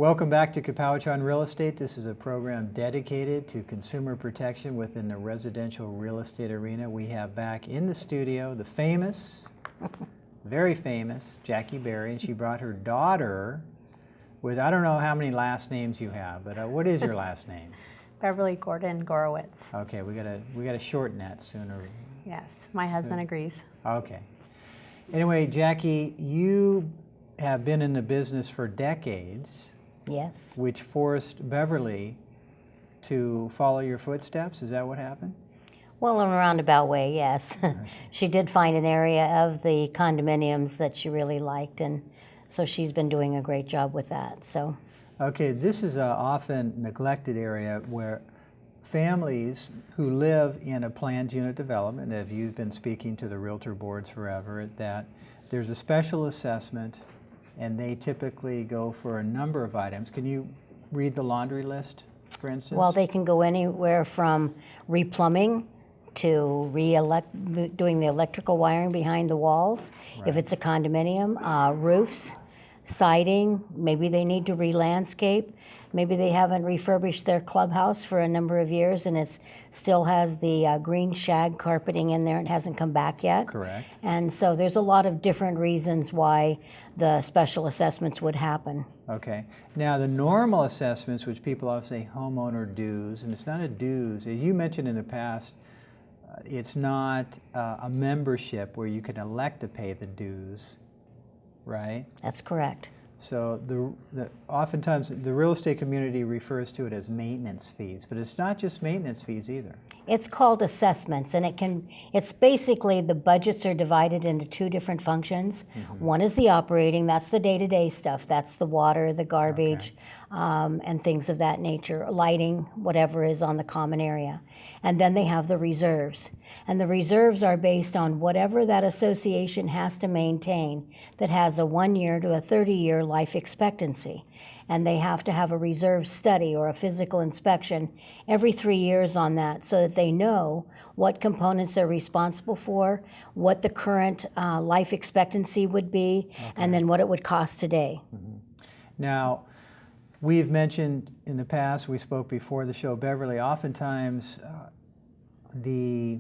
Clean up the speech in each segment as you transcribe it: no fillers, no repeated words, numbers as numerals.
Welcome back to Kapowichan Real Estate. This is a program dedicated to consumer protection within the residential real estate arena. We have back in the studio the famous, very famous Jacquie Berry, and she brought her daughter with, I don't know how many last names you have, but what is your last name? Beverlee Gorwitz. Okay, we gotta shorten that sooner. Yes, my husband agrees. Okay. Anyway, Jacquie, you have been in the business for decades. Yes. Which forced Beverlee to follow your footsteps. Is that what happened? Well, in a roundabout way, yes. She did find an area of the condominiums that she really liked, and so she's been doing a great job with that. So. Okay, this is an often neglected area where families who live in a planned unit development, if you've been speaking to the realtor boards forever, that there's a special assessment and they typically go for a number of items. Can you read the laundry list, for instance? Well, they can go anywhere from replumbing to doing the electrical wiring behind the walls, Right. if it's a condominium, roofs, siding, maybe they need to re-landscape, maybe they haven't refurbished their clubhouse for a number of years and it still has the green shag carpeting in there and hasn't come back yet. Correct. And so there's a lot of different reasons why the special assessments would happen. Okay. Now the normal assessments, which people often say homeowner dues, and it's not a dues. As you mentioned in the past, it's not a membership where you can elect to pay the dues, right? That's correct. So oftentimes the real estate community refers to it as maintenance fees, but it's not just maintenance fees either. It's called assessments, and it's basically the budgets are divided into two different functions. Mm-hmm. One is the operating, that's the day-to-day stuff, that's the water, the garbage, okay. And things of that nature, lighting, whatever is on the common area. And then they have the reserves. And the reserves are based on whatever that association has to maintain that has a 1 year to a 30-year life expectancy. And they have to have a reserve study or a physical inspection every 3 years on that so that they know what components they're responsible for, what the current life expectancy would be, okay. And then what it would cost today. Mm-hmm. Now, we've mentioned in the past, we spoke before the show, Beverlee, oftentimes the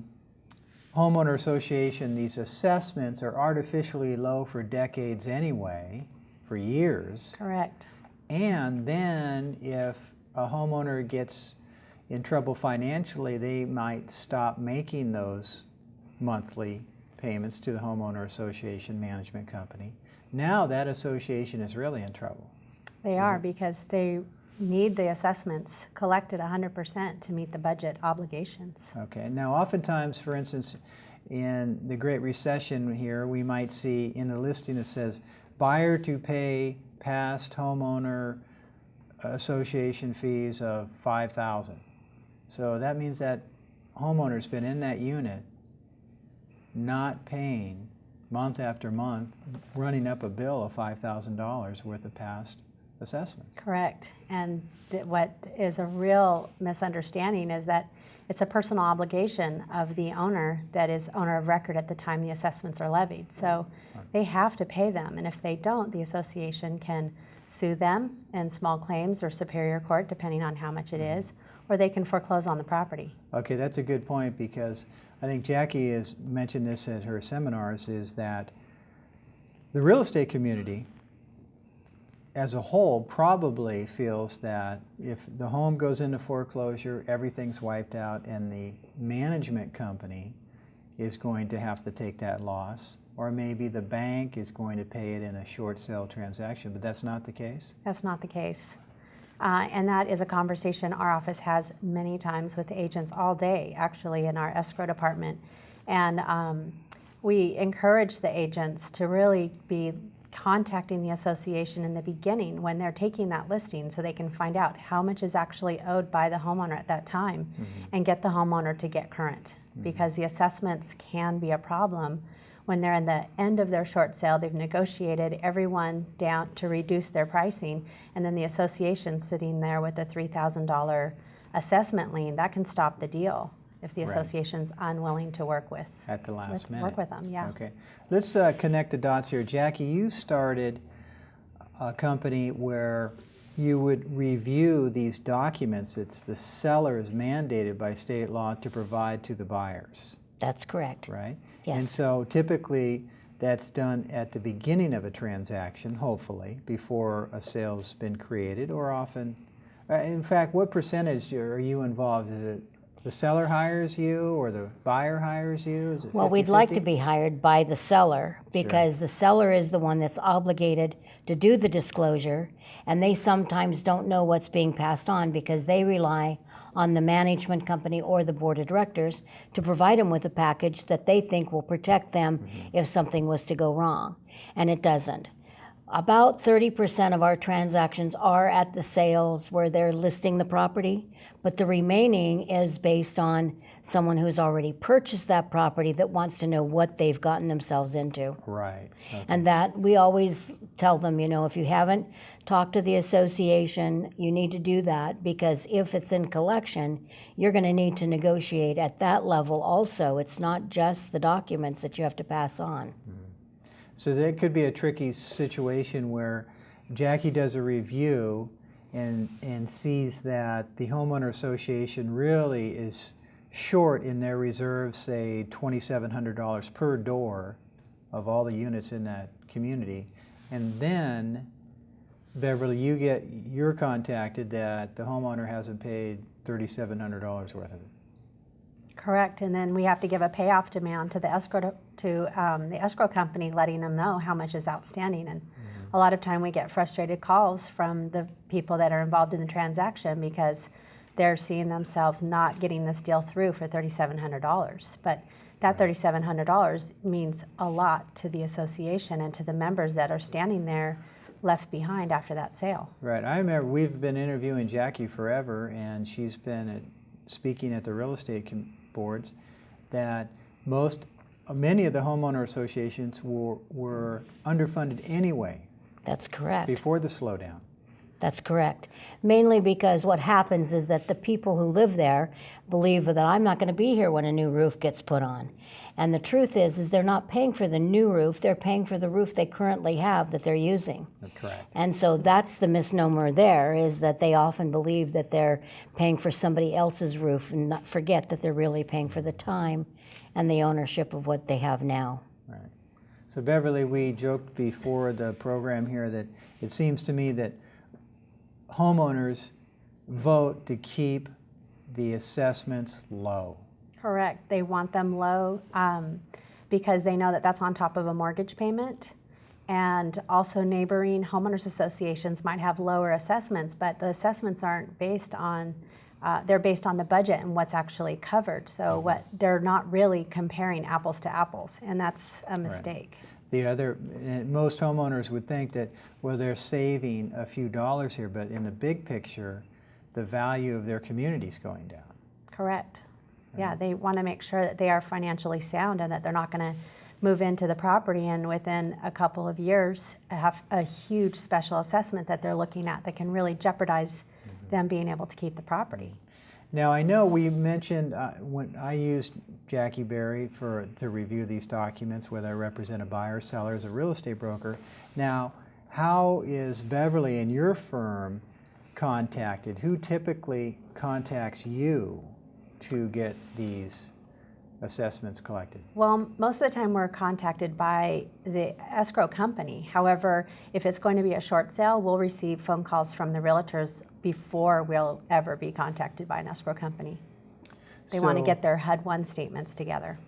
homeowner association, these assessments are artificially low for decades anyway, for years. Correct. And then if a homeowner gets in trouble financially, they might stop making those monthly payments to the homeowner association management company. Now that association is really in trouble. They are, because they need the assessments collected 100% to meet the budget obligations. Okay. Now oftentimes, for instance, in the Great Recession here, we might see in the listing it says buyer to pay past homeowner association fees of $5,000. So that means that homeowner's been in that unit not paying month after month, running up a bill of $5,000 worth of past assessments. Correct. And what is a real misunderstanding is that it's a personal obligation of the owner that is owner of record at the time the assessments are levied. So they have to pay them, and if they don't, the association can sue them in small claims or superior court, depending on how much it is, or they can foreclose on the property. Okay, that's a good point, because I think Jacquie has mentioned this at her seminars, is that the real estate community as a whole probably feels that if the home goes into foreclosure, everything's wiped out and the management company is going to have to take that loss, or maybe the bank is going to pay it in a short sale transaction, but that's not the case? That's not the case. And that is a conversation our office has many times with agents all day, actually, in our escrow department. And we encourage the agents to really be contacting the association in the beginning when they're taking that listing so they can find out how much is actually owed by the homeowner at that time, mm-hmm. and get the homeowner to get current, mm-hmm. because the assessments can be a problem when they're in the end of their short sale. They've negotiated everyone down to reduce their pricing, and then the association sitting there with a $3,000 assessment lien, that can stop the deal if the association's unwilling to work with. At the last minute. Work with them, yeah. Okay. Let's connect the dots here. Jacquie, you started a company where you would review these documents that the seller is mandated by state law to provide to the buyers, That's correct. right? Yes. And so typically that's done at the beginning of a transaction, hopefully, before a sale's been created, or often, in fact, what percentage are you involved? Is it the seller hires you or the buyer hires you? Is it Well, we'd like to 50-50? be hired by the seller because the seller is the one that's obligated to do the disclosure, and they sometimes don't know what's being passed on because they rely on the management company or the board of directors to provide them with a package that they think will protect them if something was to go wrong, and it doesn't. About 30% of our transactions are at the sales where they're listing the property, but the remaining is based on someone who's already purchased that property that wants to know what they've gotten themselves into. Right. Okay. And that we always tell them, you know, if you haven't talked to the association, you need to do that, because if it's in collection, you're going to need to negotiate at that level also. It's not just the documents that you have to pass on. So that could be a tricky situation where Jackie does a review and sees that the homeowner association really is short in their reserves, say $2,700 per door of all the units in that community. And then, Beverlee, you're contacted that the homeowner hasn't paid $3,700 worth of it. Correct, and then we have to give a payoff demand to the escrow company, letting them know how much is outstanding. And a lot of time we get frustrated calls from the people that are involved in the transaction because they're seeing themselves not getting this deal through for $3,700. But that $3,700 means a lot to the association and to the members that are standing there left behind after that sale. Right. I remember we've been interviewing Jacquie forever, and she's been speaking at the real estate boards, that many of the homeowner associations were underfunded anyway. That's correct. Before the slowdown. That's correct. Mainly because what happens is that the people who live there believe that I'm not going to be here when a new roof gets put on. And the truth is they're not paying for the new roof, they're paying for the roof they currently have that they're using. That's correct. And so that's the misnomer there, is that they often believe that they're paying for somebody else's roof and not forget that they're really paying for the time and the ownership of what they have now. Right. So Beverlee, we joked before the program here that it seems to me that homeowners vote to keep the assessments low. Correct. They want them low because they know that that's on top of a mortgage payment. And also neighboring homeowners associations might have lower assessments, but the assessments aren't based on, they're based on the budget and what's actually covered. So they're not really comparing apples to apples, and that's a mistake. Right. Most homeowners would think that, well, they're saving a few dollars here, but in the big picture, the value of their community is going down. Correct. Yeah, they want to make sure that they are financially sound and that they're not going to move into the property and within a couple of years have a huge special assessment that they're looking at that can really jeopardize them being able to keep the property. Now, I know we mentioned when I used Jackie Berry to review these documents, whether I represent a buyer, seller, as a real estate broker. Now, how is Beverlee and your firm contacted? Who typically contacts you to get these assessments collected? Well, most of the time we're contacted by the escrow company. However, if it's going to be a short sale, we'll receive phone calls from the realtors before we'll ever be contacted by an escrow company. They want to get their HUD-1 statements together.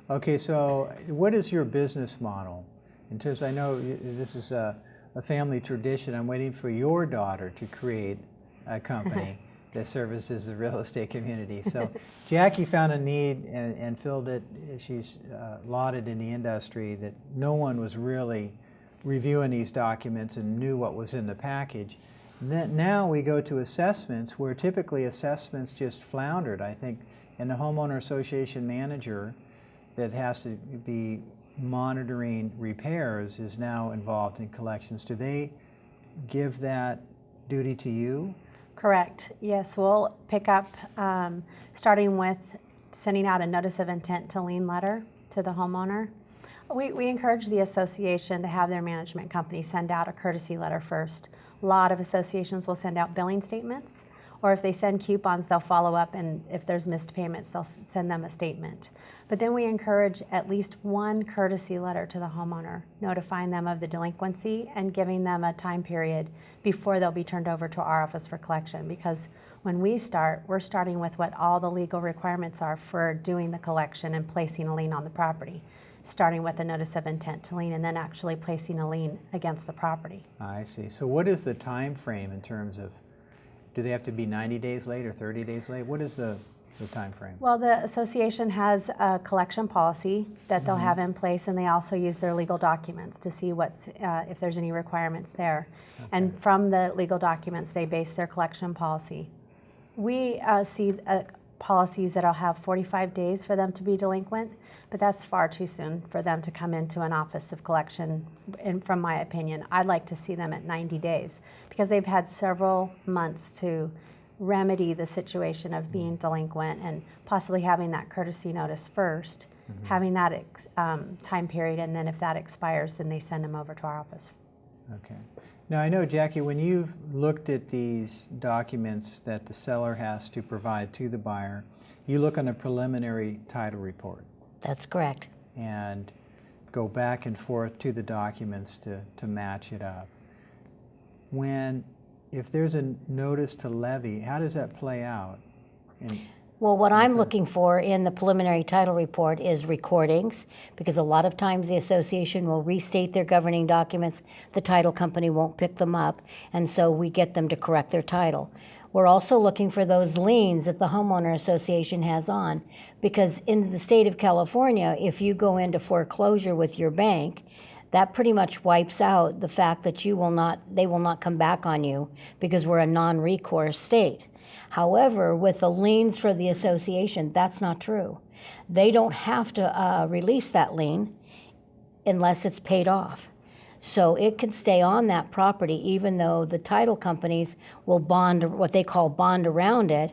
Okay, so what is your business model? In terms, I know this is a family tradition. I'm waiting for your daughter to create a company that services the real estate community. So Jackie found a need and filled it. She's lauded in the industry that no one was really reviewing these documents and knew what was in the package. Now we go to assessments, where typically assessments just floundered, I think, and the homeowner association manager that has to be monitoring repairs is now involved in collections. Do they give that duty to you? Correct. Yes, we'll pick up, starting with sending out a notice of intent to lien letter to the homeowner. We encourage the association to have their management company send out a courtesy letter first. A lot of associations will send out billing statements, or if they send coupons, they'll follow up, and if there's missed payments, they'll send them a statement. But then we encourage at least one courtesy letter to the homeowner, notifying them of the delinquency and giving them a time period before they'll be turned over to our office for collection. Because when we start, we're starting with what all the legal requirements are for doing the collection and placing a lien on the property, starting with a notice of intent to lien and then actually placing a lien against the property. I see. So what is the time frame in terms of, do they have to be 90 days late or 30 days late? What is the time frame? Well, the association has a collection policy that they'll have in place, and they also use their legal documents to see what's if there's any requirements there. Okay. And from the legal documents, they base their collection policy. We see policies that'll have 45 days for them to be delinquent, but that's far too soon for them to come into an office of collection. And from my opinion, I'd like to see them at 90 days because they've had several months to remedy the situation of being delinquent and possibly having that courtesy notice first, having that time period, and then if that expires, then they send them over to our office. Okay. Now I know, Jackie, when you've looked at these documents that the seller has to provide to the buyer, you look on a preliminary title report That's correct. and go back and forth to the documents to match it up. If there's a notice to levy, how does that play out? Well, what I'm looking for in the preliminary title report is recordings, because a lot of times the association will restate their governing documents, the title company won't pick them up, and so we get them to correct their title. We're also looking for those liens that the homeowner association has on, because in the state of California, if you go into foreclosure with your bank, that pretty much wipes out the fact that they will not come back on you because we're a non-recourse state. However, with the liens for the association, that's not true. They don't have to release that lien unless it's paid off. So it can stay on that property even though the title companies will bond, what they call bond around it,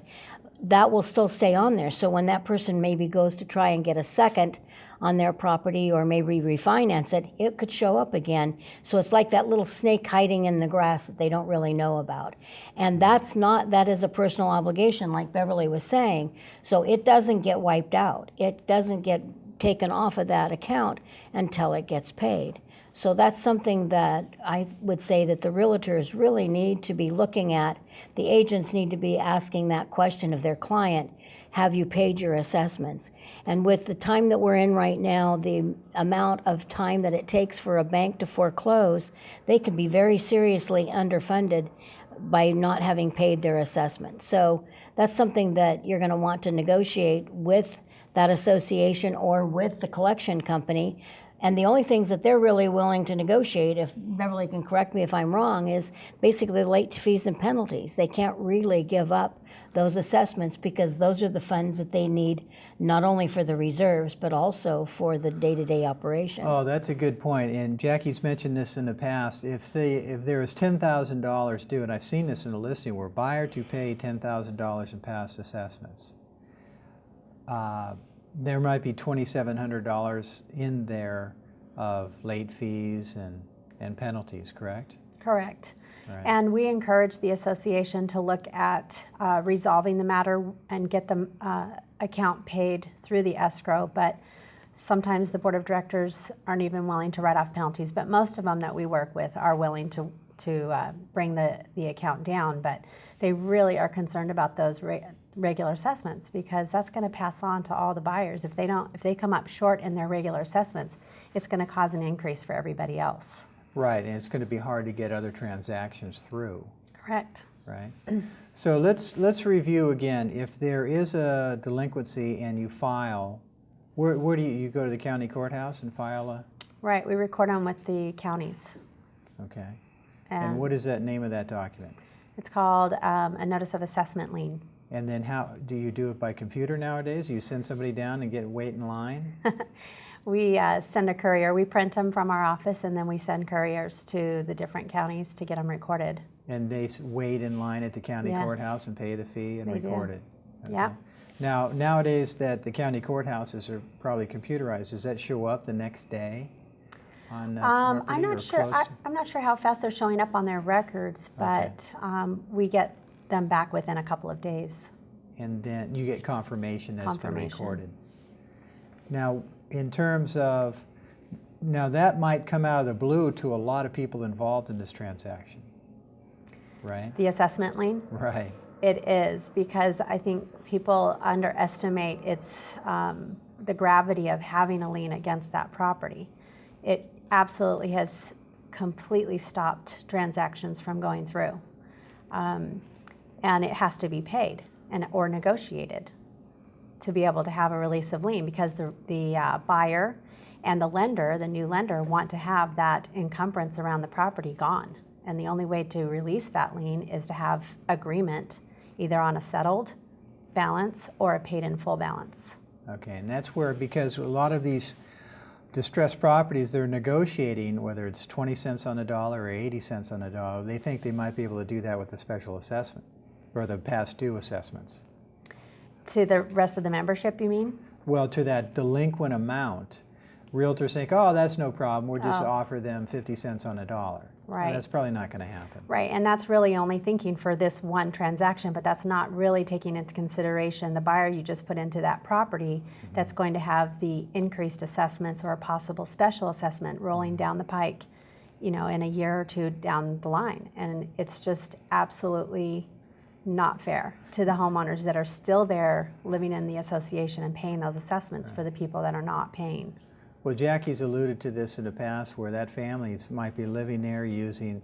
that will still stay on there. So when that person maybe goes to try and get a second on their property or maybe refinance it, it could show up again. So it's like that little snake hiding in the grass that they don't really know about. And that is a personal obligation, like Beverlee was saying. So it doesn't get wiped out. It doesn't get taken off of that account until it gets paid. So that's something that I would say that the realtors really need to be looking at. The agents need to be asking that question of their client, have you paid your assessments? And with the time that we're in right now, the amount of time that it takes for a bank to foreclose, they can be very seriously underfunded by not having paid their assessment. So that's something that you're going to want to negotiate with that association or with the collection company. And the only things that they're really willing to negotiate, if Beverlee can correct me if I'm wrong, is basically late fees and penalties. They can't really give up those assessments because those are the funds that they need not only for the reserves but also for the day-to-day operation. Oh, that's a good point. And Jackie's mentioned this in the past. If there is $10,000 due, and I've seen this in a listing where buyer to pay $10,000 in past assessments, there might be $2,700 in there of late fees and penalties, correct? Correct. Right. And we encourage the association to look at resolving the matter and get the account paid through the escrow, but sometimes the board of directors aren't even willing to write off penalties, but most of them that we work with are willing to bring the account down, but they really are concerned about those regular assessments because that's going to pass on to all the buyers. If they come up short in their regular assessments, it's going to cause an increase for everybody else. Right, and it's going to be hard to get other transactions through. Correct. Right. So let's review again. If there is a delinquency and you file, where do you go to the county courthouse and file a? Right, we record them with the counties. Okay. And what is that name of that document? It's called a notice of assessment lien. And then how do you do it by computer nowadays? You send somebody down and wait in line? We send a courier. We print them from our office, and then we send couriers to the different counties to get them recorded. And they wait in line at the county courthouse and pay the fee and record it? Okay. Yeah. Now, nowadays that the county courthouses are probably computerized, does that show up the next day on that property? I'm or not sure. close to- I'm not sure how fast they're showing up on their records, but we get them back within a couple of days. And then you get confirmation that it's been Confirmation. recorded. Now, in terms of, now that might come out of the blue to a lot of people involved in this transaction, right? The assessment lien? Right. It is, because I think people underestimate the gravity of having a lien against that property. It absolutely has completely stopped transactions from going through. And it has to be paid or negotiated to be able to have a release of lien, because the buyer and the lender, the new lender, want to have that encumbrance around the property gone. And the only way to release that lien is to have agreement either on a settled balance or a paid in full balance. Okay, and that's where, because a lot of these distressed properties, they're negotiating whether it's 20 cents on the dollar or 80 cents on the dollar. They think they might be able to do that with the special assessment or the past due assessments. To the rest of the membership, you mean? Well, to that delinquent amount, realtors think, oh, that's no problem. We'll just Oh. offer them 50 cents on a dollar. Well, Right. that's probably not going to happen. Right, and that's really only thinking for this one transaction, but that's not really taking into consideration the buyer you just put into that property that's going to have the increased assessments or a possible special assessment rolling down the pike, in a year or two down the line. And it's just absolutely not fair to the homeowners that are still there living in the association and paying those assessments for the people that are not paying. Well, Jackie's alluded to this in the past, where that families might be living there using,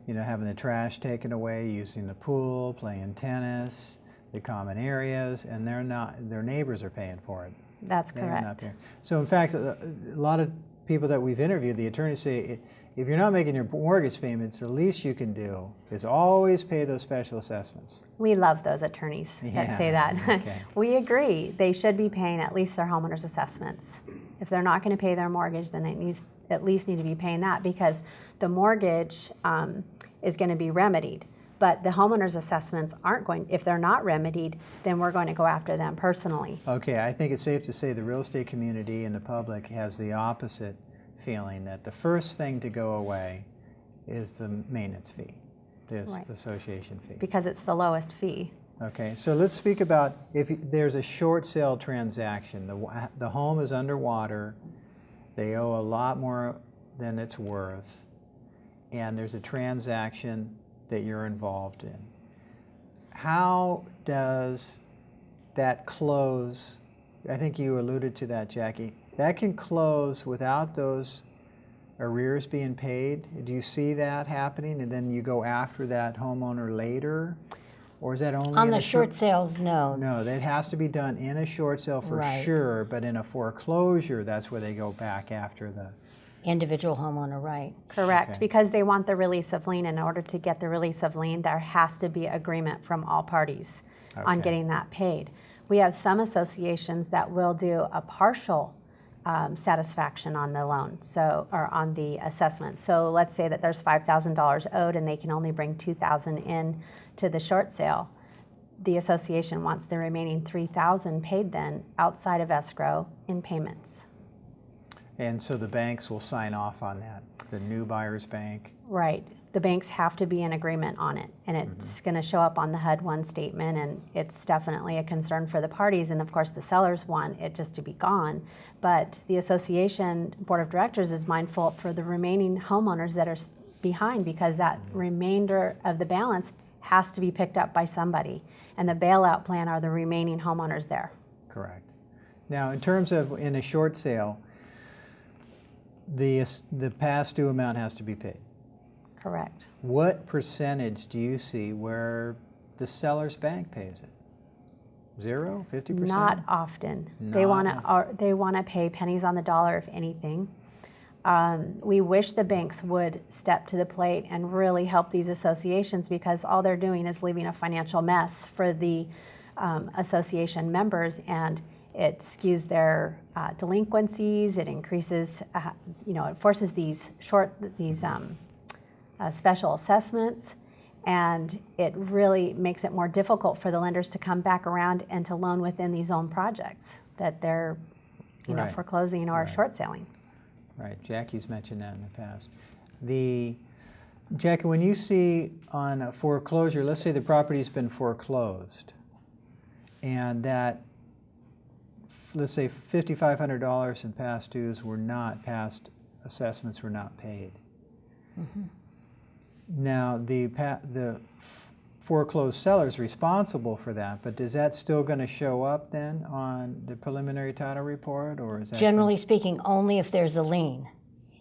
having the trash taken away, using the pool, playing tennis, the common areas, and their neighbors are paying for it. That's They're correct. not there. So in fact, a lot of people that we've interviewed, the attorneys say, if you're not making your mortgage payments, the least you can do is always pay those special assessments. We love those attorneys that say Yeah, that. okay. We agree. They should be paying at least their homeowners assessments. If they're not going to pay their mortgage, then they at least need to be paying that, because the mortgage is going to be remedied. But the homeowners assessments aren't going, if they're not remedied, then we're going to go after them personally. Okay, I think it's safe to say the real estate community and the public has the opposite feeling, that the first thing to go away is the maintenance fee, this Right. association fee. Because it's the lowest fee. Okay, so let's speak about if there's a short sale transaction. The home is underwater, they owe a lot more than it's worth, and there's a transaction that you're involved in. How does that close? I think you alluded to that, Jackie. That can close without those arrears being paid. Do you see that happening, and then you go after that homeowner later? Or is that only On in the a short sales, no. No, that has to be done in a short sale for Right. sure, but in a foreclosure, that's where they go back after the... Individual homeowner, right. Correct, Okay. because they want the release of lien. In order to get the release of lien, there has to be agreement from all parties on Okay. getting that paid. We have some associations that will do a partial satisfaction on the loan, or on the assessment. So let's say that there's $5,000 owed and they can only bring $2,000 in to the short sale. The association wants the remaining $3,000 paid then outside of escrow in payments. And so the banks will sign off on that, the new buyer's bank. Right. The banks have to be in agreement on it, and it's going to show up on the HUD-1 statement, and it's definitely a concern for the parties, and of course the sellers want it just to be gone. But the association board of directors is mindful for the remaining homeowners that are behind, because that remainder of the balance has to be picked up by somebody, and the bailout plan are the remaining homeowners there. Correct. Now, in terms of in a short sale, the past due amount has to be paid. Correct. What percentage do you see where the seller's bank pays it? 0, 50%? Not often. Not They want to pay pennies on the dollar, if anything. We wish the banks would step to the plate and really help these associations, because all they're doing is leaving a financial mess for the association members, and it skews their delinquencies. It increases, it forces these special assessments, And it really makes it more difficult for the lenders to come back around and to loan within these own projects that they're, you know, Right. foreclosing or Right. short selling. Right, Jackie's mentioned that in the past. Jacquie, when you see on a foreclosure, let's say the property's been foreclosed, and that, let's say $5,500 in past dues were not, past assessments were not paid. Now, the foreclosed seller is responsible for that, but is that still going to show up then on the preliminary title report, or is that Generally speaking, only if there's a lien.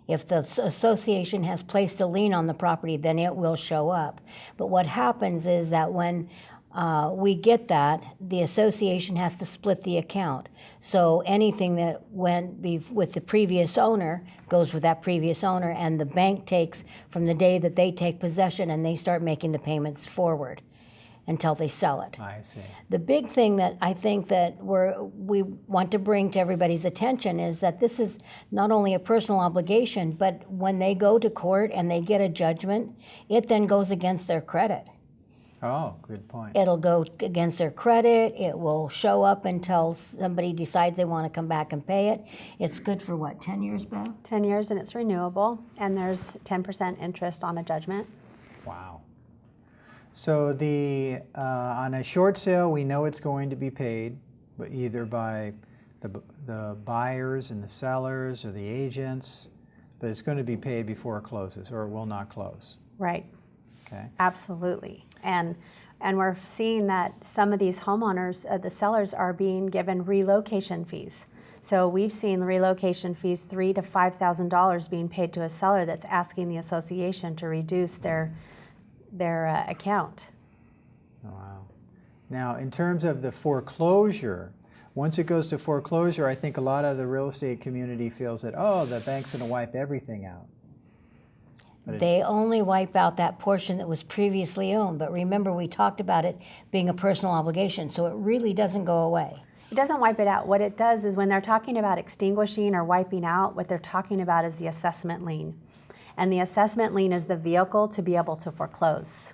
If the association has placed a lien on the property, then it will show up. But what happens is that when we get that, the association has to split the account. So anything that went with the previous owner goes with that previous owner, and the bank takes from the day that they take possession, and they start making the payments forward until they sell it. I see. The big thing that I think that we want to bring to everybody's attention is that this is not only a personal obligation, but when they go to court and they get a judgment, it then goes against their credit. Oh, good point. It'll go against their credit. It will show up until somebody decides they want to come back and pay it. It's good for what, 10 years, Bev? 10 years and it's renewable, and there's 10% interest on a judgment. Wow. So on a short sale, we know it's going to be paid, but either by the buyers and the sellers or the agents, but it's going to be paid before it closes, or it will not close. Right. Okay. Absolutely. And we're seeing that some of these homeowners, the sellers, are being given relocation fees. So we've seen relocation fees $3,000 to $5,000 being paid to a seller that's asking the association to reduce their account. Oh, wow. Now, in terms of the foreclosure, once it goes to foreclosure, I think a lot of the real estate community feels that, oh, the bank's going to wipe everything out. But They only wipe out that portion that was previously owned. But remember, we talked about it being a personal obligation, so it really doesn't go away. It doesn't wipe it out. What it does is when they're talking about extinguishing or wiping out, what they're talking about is the assessment lien. And the assessment lien is the vehicle to be able to foreclose.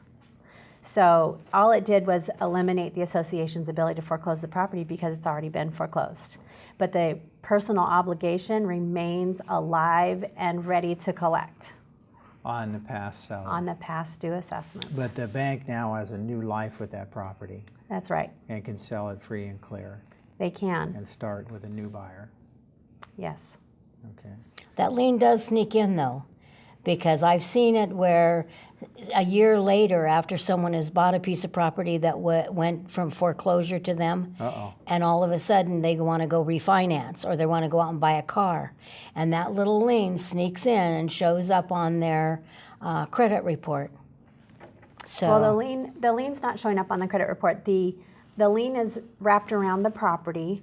So all it did was eliminate the association's ability to foreclose the property because it's already been foreclosed. But the personal obligation remains alive and ready to collect on the past seller. on the past due assessments. But the bank now has a new life with that property That's right. and can sell it free and clear They can. and start with a new buyer. Yes. Okay. That lien does sneak in, though, because I've seen it where a year later, after someone has bought a piece of property that went from foreclosure to them, Uh-oh. and all of a sudden they want to go refinance or they want to go out and buy a car, and that little lien sneaks in and shows up on their credit report. So Well, the lien's not showing up on the credit report. The lien is wrapped around the property,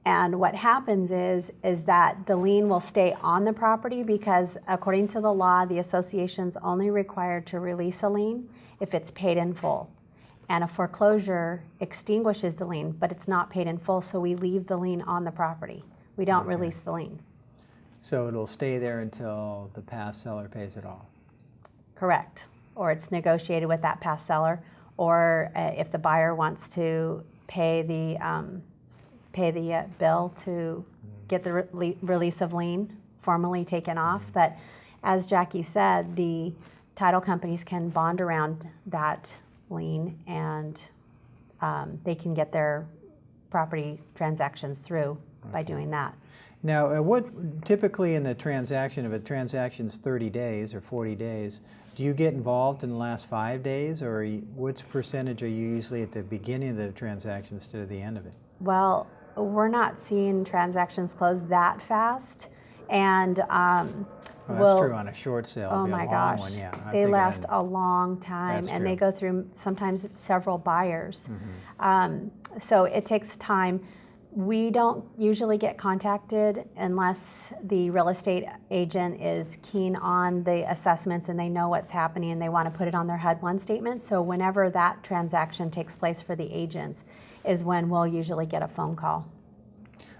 and what happens is that the lien will stay on the property because according to the law, the association's only required to release a lien if it's paid in full. And a foreclosure extinguishes the lien, but it's not paid in full, so we leave the lien on the property. We don't release the lien. So it'll stay there until the past seller pays it off. Correct. Or it's negotiated with that past seller, or if the buyer wants to pay the bill to get the release of lien formally taken off. But as Jackie said, the title companies can bond around that lien, and they can get their property transactions through by doing that. Now, what typically in the transaction, if a transaction's 30 days or 40 days, do you get involved in the last 5 days, or what percentage are you usually at the beginning of the transaction instead of the end of it? Well, we're not seeing transactions close that fast, and Well, that's true on a short sale. oh It'd be a my long gosh, one, yeah. I'm they thinking last on- a long time, That's and they true. go through sometimes several buyers. So it takes time. We don't usually get contacted unless the real estate agent is keen on the assessments and they know what's happening and they want to put it on their HUD-1 statement. So whenever that transaction takes place for the agents is when we'll usually get a phone call.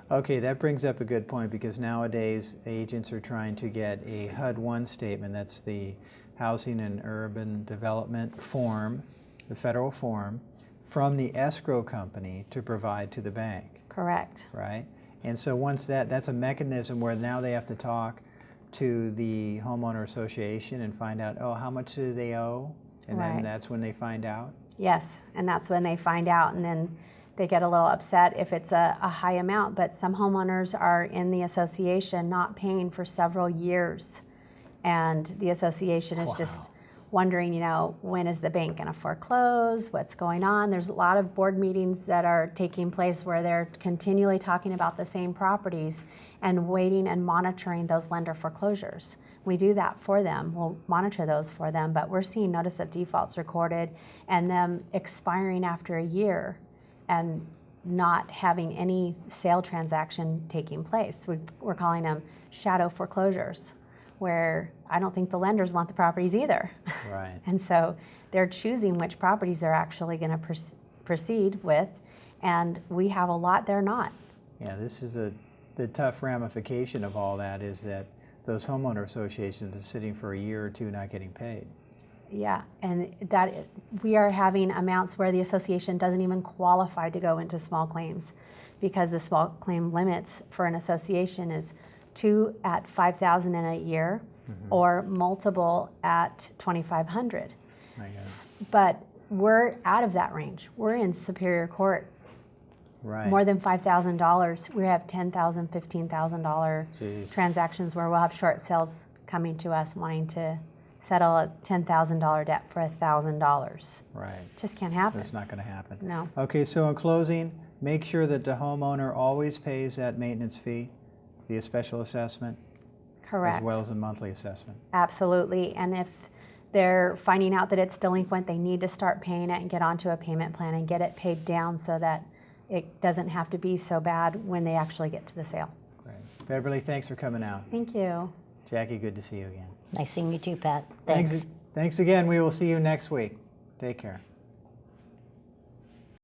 Okay, that brings up a good point, because nowadays agents are trying to get a HUD-1 statement. That's the Housing and Urban Development form, the federal form, from the escrow company to provide to the bank, Correct. right? And so once that's a mechanism where now they have to talk to the homeowner association and find out, oh, how much do they owe? And Right. then that's when they find out? Yes, and that's when they find out, and then they get a little upset if it's a high amount, but some homeowners are in the association not paying for several years. And the association is just wondering, when is the bank going to foreclose? What's going on? There's a lot of board meetings that are taking place where they're continually talking about the same properties and waiting and monitoring those lender foreclosures. We do that for them. We'll monitor those for them, but we're seeing notice of defaults recorded and them expiring after a year and not having any sale transaction taking place. We're calling them shadow foreclosures, where I don't think the lenders want the properties either. Right. And so they're choosing which properties they're actually going to proceed with, and we have a lot they're not. Yeah, this is the tough ramification of all that is that those homeowner associations are sitting for a year or two not getting paid. Yeah, and we are having amounts where the association doesn't even qualify to go into small claims, because the small claim limits for an association is 2 at $5,000 in a year, or multiple at $2,500. I got it. But we're out of that range. We're in Superior Court. Right. More than $5,000. We have $10,000, $15,000 Jeez. transactions where we'll have short sales coming to us wanting to settle a $10,000 debt for $1,000. Right. Just can't happen. That's not going to happen. No. Okay, so in closing, make sure that the homeowner always pays that maintenance fee, the special assessment, Correct. as well as a monthly assessment. Absolutely. And if they're finding out that it's delinquent, they need to start paying it and get onto a payment plan and get it paid down so that it doesn't have to be so bad when they actually get to the sale. Great. Beverlee, thanks for coming out. Thank you. Jackie, good to see you again. Nice seeing you too, Pat. Thanks. Thanks again. We will see you next week. Take care.